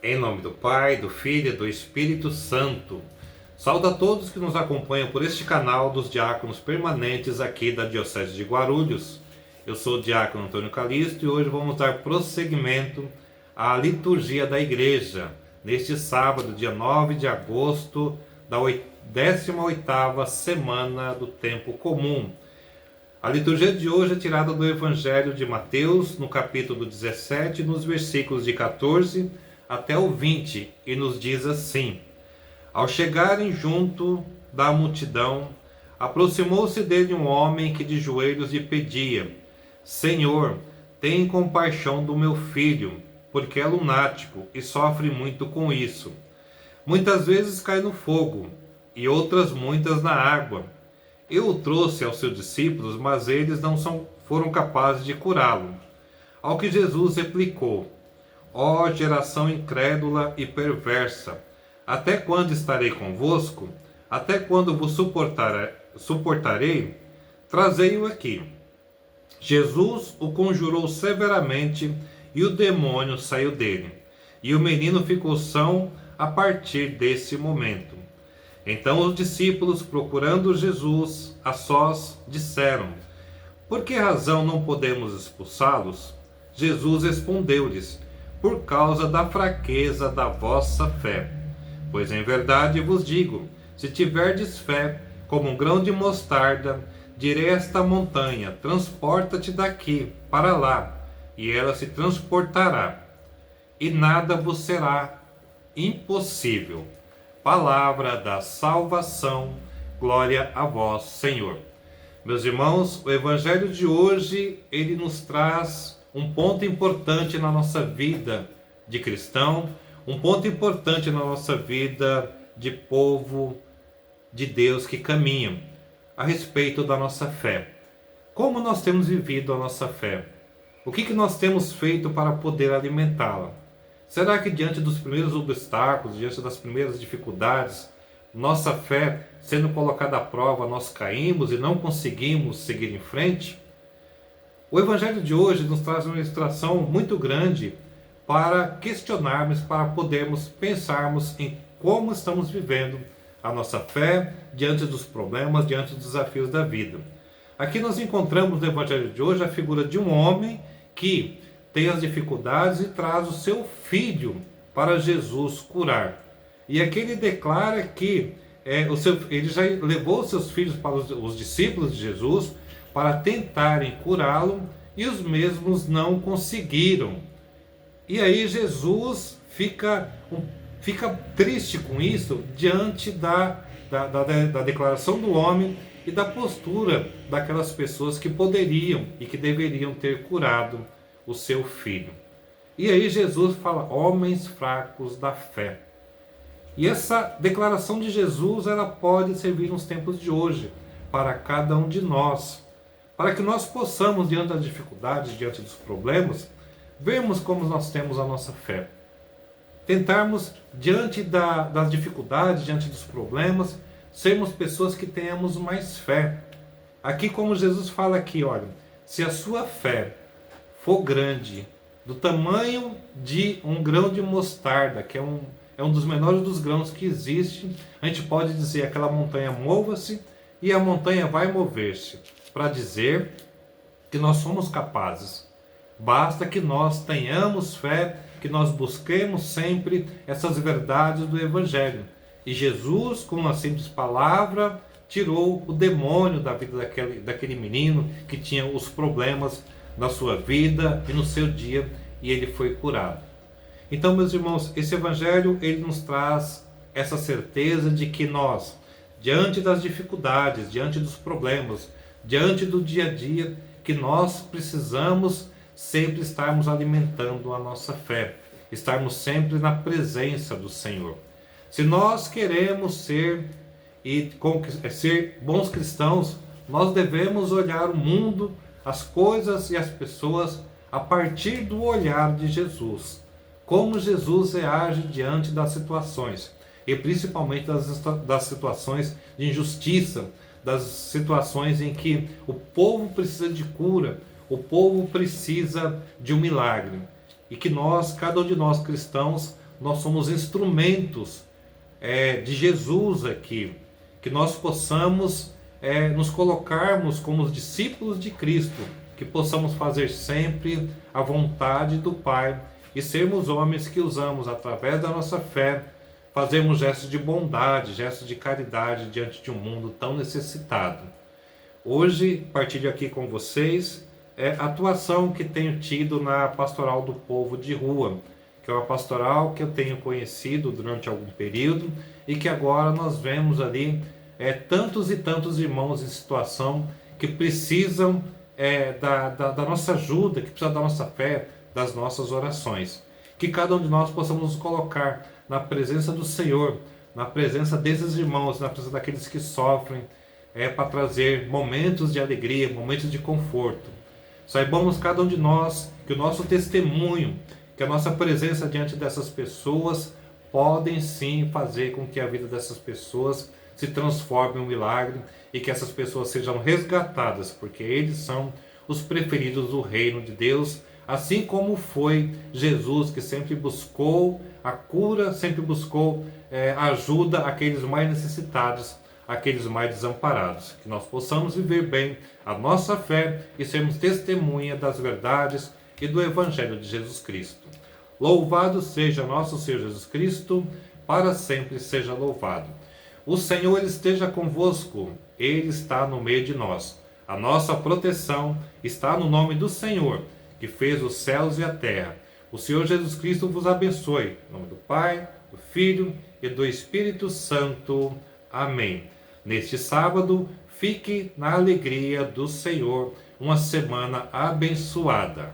Em nome do Pai, do Filho e do Espírito Santo. Saúdo a todos que nos acompanham por este canal dos diáconos permanentes aqui da Diocese de Guarulhos. Eu sou o diácono Antônio Calixto e hoje vamos dar prosseguimento à liturgia da igreja, neste sábado, dia 9 de agosto da 18ª semana do tempo comum. A liturgia de hoje é tirada do Evangelho de Mateus, no capítulo 17, nos versículos de 14 até o 20, e nos diz assim: Ao chegarem junto da multidão, aproximou-se dele um homem que de joelhos lhe pedia: Senhor, tem compaixão do meu filho, porque é lunático e sofre muito com isso. Muitas vezes cai no fogo, e outras muitas na água. Eu o trouxe aos seus discípulos, mas eles não foram capazes de curá-lo. Ao que Jesus replicou: Ó geração incrédula e perversa, até quando estarei convosco? Até quando vos suportarei? Trazei-o aqui. Jesus o conjurou severamente e o demônio saiu dele. E o menino ficou são a partir desse momento. Então os discípulos, procurando Jesus a sós, disseram: Por que razão não podemos expulsá-los? Jesus respondeu-lhes: Por causa da fraqueza da vossa fé. Pois em verdade vos digo, se tiverdes fé como um grão de mostarda, direi a esta montanha: transporta-te daqui para lá, e ela se transportará, e nada vos será impossível. Palavra da salvação, glória a vós, Senhor. Meus irmãos, o Evangelho de hoje, ele nos traz um ponto importante na nossa vida de cristão, um ponto importante na nossa vida de povo de Deus que caminha, a respeito da nossa fé. Como nós temos vivido a nossa fé? O que nós temos feito para poder alimentá-la? Será que diante dos primeiros obstáculos, diante das primeiras dificuldades, nossa fé sendo colocada à prova, nós caímos e não conseguimos seguir em frente? O Evangelho de hoje nos traz uma ilustração muito grande para questionarmos, para podermos pensarmos em como estamos vivendo a nossa fé diante dos problemas, diante dos desafios da vida. Aqui nós encontramos no Evangelho de hoje a figura de um homem que tem as dificuldades e traz o seu filho para Jesus curar. E aqui ele declara que ele já levou seus filhos para os discípulos de Jesus para tentarem curá-lo e os mesmos não conseguiram. E aí Jesus fica triste com isso diante da declaração do homem e da postura daquelas pessoas que poderiam e que deveriam ter curado o seu filho. E aí Jesus fala: homens fracos da fé. E essa declaração de Jesus, ela pode servir nos tempos de hoje para cada um de nós, para que nós possamos, diante das dificuldades, diante dos problemas, vermos como nós temos a nossa fé. Tentarmos, diante das dificuldades, diante dos problemas, sermos pessoas que tenhamos mais fé. Aqui, como Jesus fala aqui, olha, se a sua fé for grande, do tamanho de um grão de mostarda, que é um dos menores dos grãos que existe, a gente pode dizer: aquela montanha mova-se, e a montanha vai mover-se, para dizer que nós somos capazes. Basta que nós tenhamos fé, que nós busquemos sempre essas verdades do Evangelho. E Jesus, com uma simples palavra, tirou o demônio da vida daquele menino que tinha os problemas na sua vida e no seu dia, e ele foi curado. Então, meus irmãos, esse Evangelho, ele nos traz essa certeza de que nós, diante das dificuldades, diante dos problemas, diante do dia a dia, que nós precisamos sempre estarmos alimentando a nossa fé, estarmos sempre na presença do Senhor. Se nós queremos ser bons cristãos, nós devemos olhar o mundo, as coisas e as pessoas a partir do olhar de Jesus. Como Jesus reage diante das situações, e principalmente das situações de injustiça, das situações em que o povo precisa de cura, o povo precisa de um milagre. E que nós, cada um de nós cristãos, nós somos instrumentos de Jesus aqui, que nós possamos nos colocarmos como os discípulos de Cristo, que possamos fazer sempre a vontade do Pai e sermos homens que usamos, através da nossa fé, fazermos gestos de bondade, gestos de caridade diante de um mundo tão necessitado. Hoje partilho aqui com vocês a atuação que tenho tido na Pastoral do Povo de Rua, que é uma pastoral que eu tenho conhecido durante algum período e que agora nós vemos ali tantos e tantos irmãos em situação que precisam da nossa ajuda, que precisam da nossa fé, das nossas orações. Que cada um de nós possamos nos colocar na presença do Senhor, na presença desses irmãos, na presença daqueles que sofrem, para trazer momentos de alegria, momentos de conforto. Saibamos cada um de nós que o nosso testemunho, que a nossa presença diante dessas pessoas podem sim fazer com que a vida dessas pessoas se transforme em um milagre e que essas pessoas sejam resgatadas, porque eles são os preferidos do reino de Deus, assim como foi Jesus, que sempre buscou a cura, sempre buscou ajuda àqueles mais necessitados, àqueles mais desamparados. Que nós possamos viver bem a nossa fé e sermos testemunha das verdades e do Evangelho de Jesus Cristo. Louvado seja nosso Senhor Jesus Cristo, para sempre seja louvado. O Senhor esteja convosco, Ele está no meio de nós. A nossa proteção está no nome do Senhor, que fez os céus e a terra. O Senhor Jesus Cristo vos abençoe. Em nome do Pai, do Filho e do Espírito Santo. Amém. Neste sábado, fique na alegria do Senhor. Uma semana abençoada.